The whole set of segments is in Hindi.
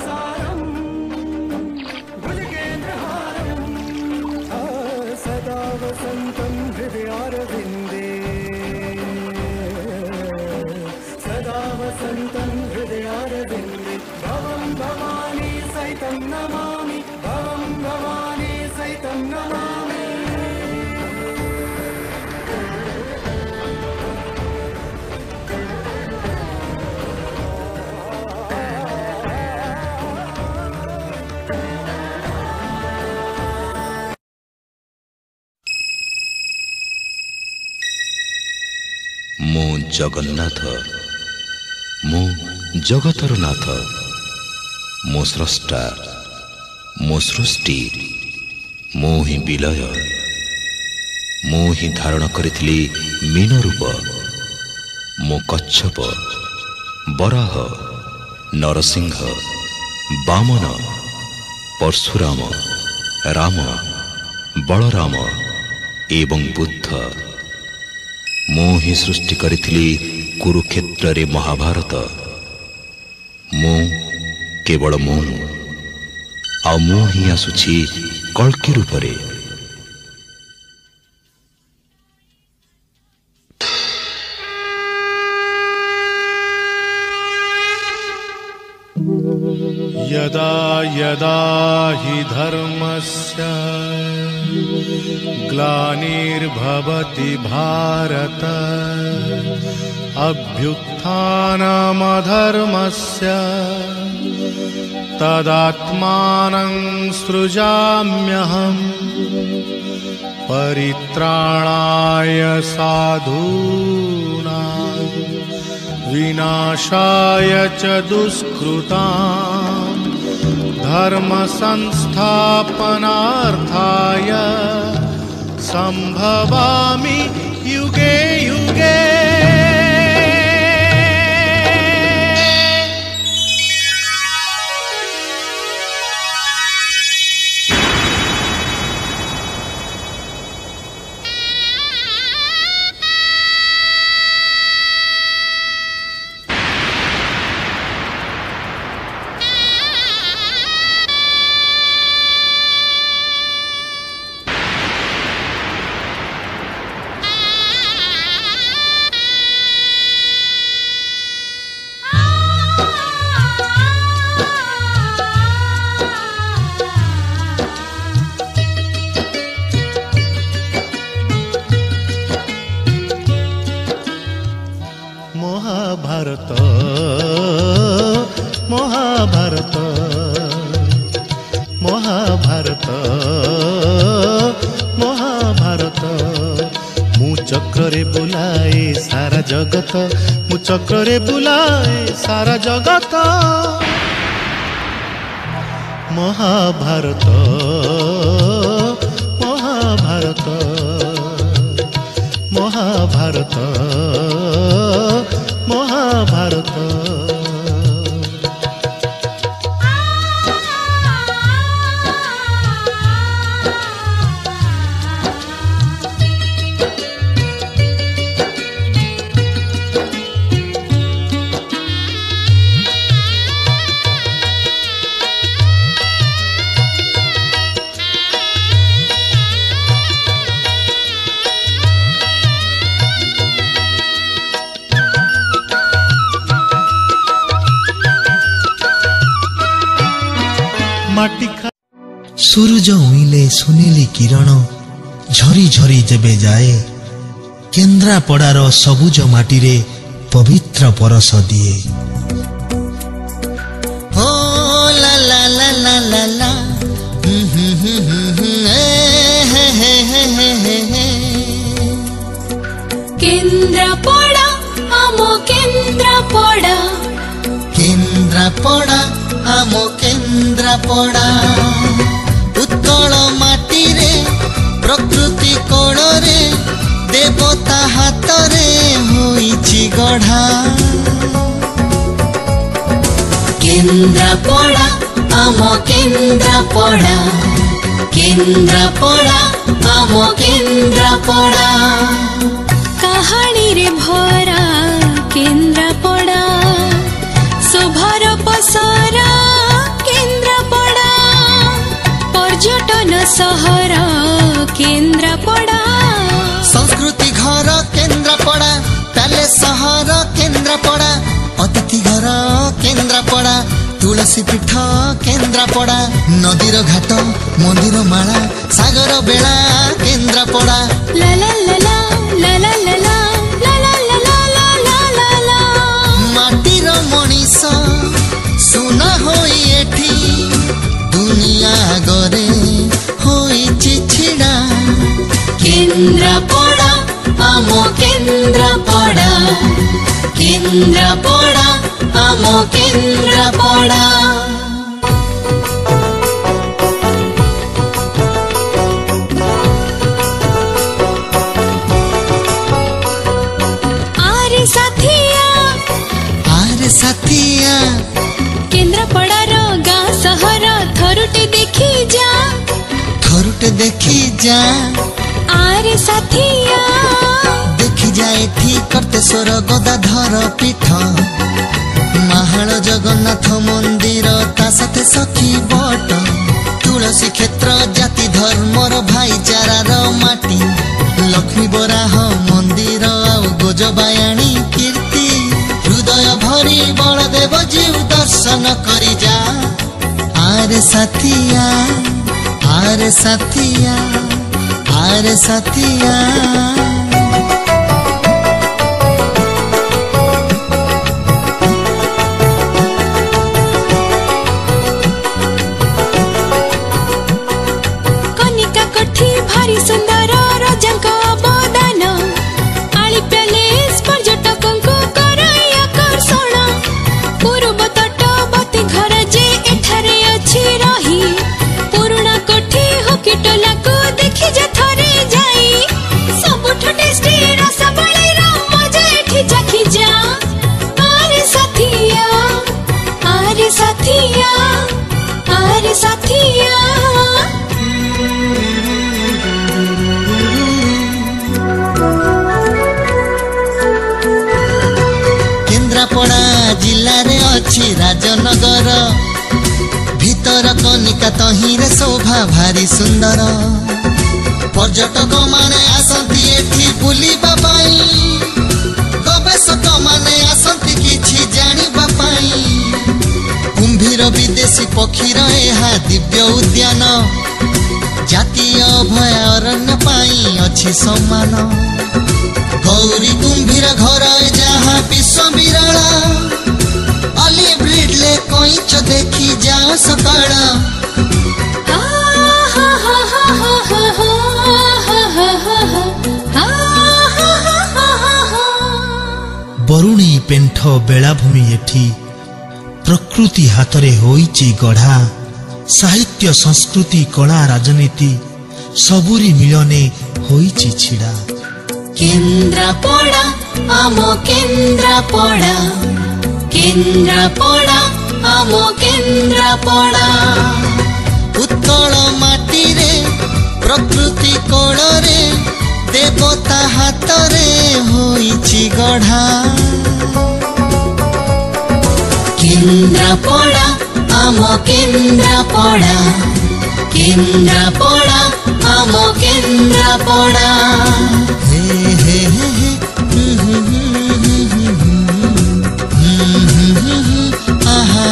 सारं भुजगेन्द्रहारं सदा वसन्तं हृदयारविन्दे सदा वसन्तं हृदयारविन्दे भवं भवानी सहितं नमामि भवं भवानी सहितं नमामि मो जगन्नाथ मो जगतर नाथ मो स्रष्टा मो सृष्टि मो ही विलय मो ही धारण करिथिली मीन रूप मो कच्छप बराह नरसिंह वामन परशुराम राम बलराम एवं बुद्ध मो ही सृष्टि करिथिली कुरुक्षेत्र रे महाभारत मो केवल मो आ मो ही आसुछि कल्कि रूपरे यदा यदा हि धर्मस्य ग्लानिर्भवति भारत अभ्युत्थानमधर्मस्य तदात्मानं सृजाम्यहम् परित्राणाय साधूनां विनाशाय च दुष्कृतां धर्म संस्थापनार्थाय संभवामि युगे युगे। महाभारत महाभारत महाभारत महाभारत मु चक्रे बुलाए सारा जगत मु चक्रे बुलाए सारा जगत महाभारत महाभारत महाभारत महाभारत सूरज उइले सुनीली किरण झरी झरी जेबे जाए केन्द्रापड़ार सबुज माटी रे पवित्र परस दिए। हो ला ला ला ला ला ला केन्द्रापड़ा आमो केन्द्रापड़ा केन्द्रापड़ा आमो केन्द्रापड़ा उत्कल माटी रे प्रकृति कोण रे देवता हाथ रे होइछि गढ़ा केन्द्रापड़ा आमो केन्द्रापड़ा केन्द्रापड़ा आमो केन्द्रापड़ा कहानी रे भरा केन्द्रापड़ा शोभार पसरा सहर केन्द्रापड़ा संस्कृति घर केन्द्रापड़ा प्यालेस सहर केन्द्रापड़ा अतिथि घर केन्द्रापड़ा तुलसी पीठ केन्द्रापड़ा नदीर घाट मंदिर माला सागर बेला केन्द्रापड़ा ला ला ला ला ला ला ला ला ला ला ला ला ला ला ला माटीर मनीष सुना होई एठी दुनिया गरे होई छिड़ा केन्द्रापड़ा आम केन्द्रापड़ा केन्द्रापड़ा आम केन्द्रापड़ा आरे साथिया केन्द्रापड़ार गाँ सहर थरुटे देखी जा आरे साथिया देखी जाए ठीक करते स्वर गदाधर पीठ महाल जगन्नाथ मंदिर ता साथे सखी बट तुलसी क्षेत्र जाति धर्मर भाईचारार माटी लक्ष्मी बराह मंदिर आउ गोजबायाणी कीर्ति हृदय भरी बलदेव जीव दर्शन करी जा आरे साथिया आरे साथिया आरे साथिया कनिका कोठी भारी सुंदर रजांक अवदान आली प्यालेस पर्यटकंकु कराई आकर्षण पूर्व तटवर्ती घर जे एठारे अछि रही पुराना कोठी हकीटला को देखि जे थरे जाई सबुठ टेस्टी रसबळी रा मजा एठी चाखी जा आरे साथिया आरे साथिया आरे साथिया केन्द्रापड़ा जिल्ला रे अछि राजनगर भीतर कनिका तहिरे शोभा भारी सुंदर पर्यटक माने आसंती एठी बुलिबा पाई गवेषक माने आसंती किछि जानिबा पाई कुंभीर विदेशी पक्षीर एहा दिव्य उद्यान जातीय अभयारण्य पाई अछि सम्मान गौरी कुंभीर घर जहाँ विश्व विरला अलिव रिडले कईच देखी जाओ सकाळ बरुणी पेंठ बेलाभूमि एठी प्रकृति हातरे होईची गढ़ा साहित्य संस्कृति कला राजनीति सबुरी मिलने होईची छिड़ा केन्द्रापड़ा आम केन्द्रापड़ा केन्द्रापड़ा आम केन्द्रापड़ा उत्कल माटी रे प्रकृति कोल रे देवता हाथ रे होईची गढ़ा केन्द्रापड़ा आम केन्द्रापड़ा केन्द्रापड़ा आम केन्द्रापड़ा हे हे हे आहा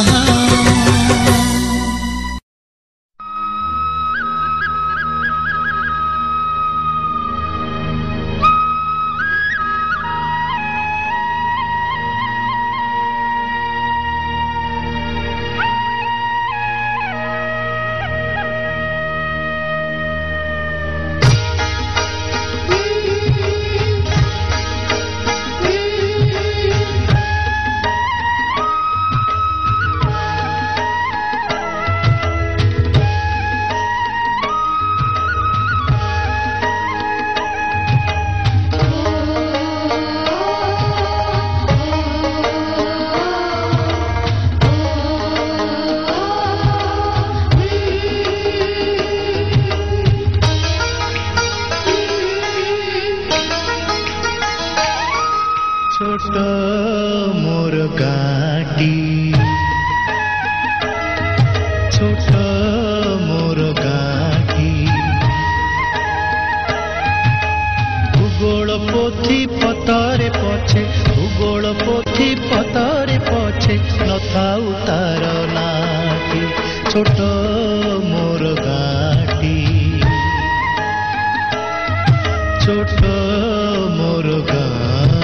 तार नाटी छोट मोर गाटी छोट मोर गाटी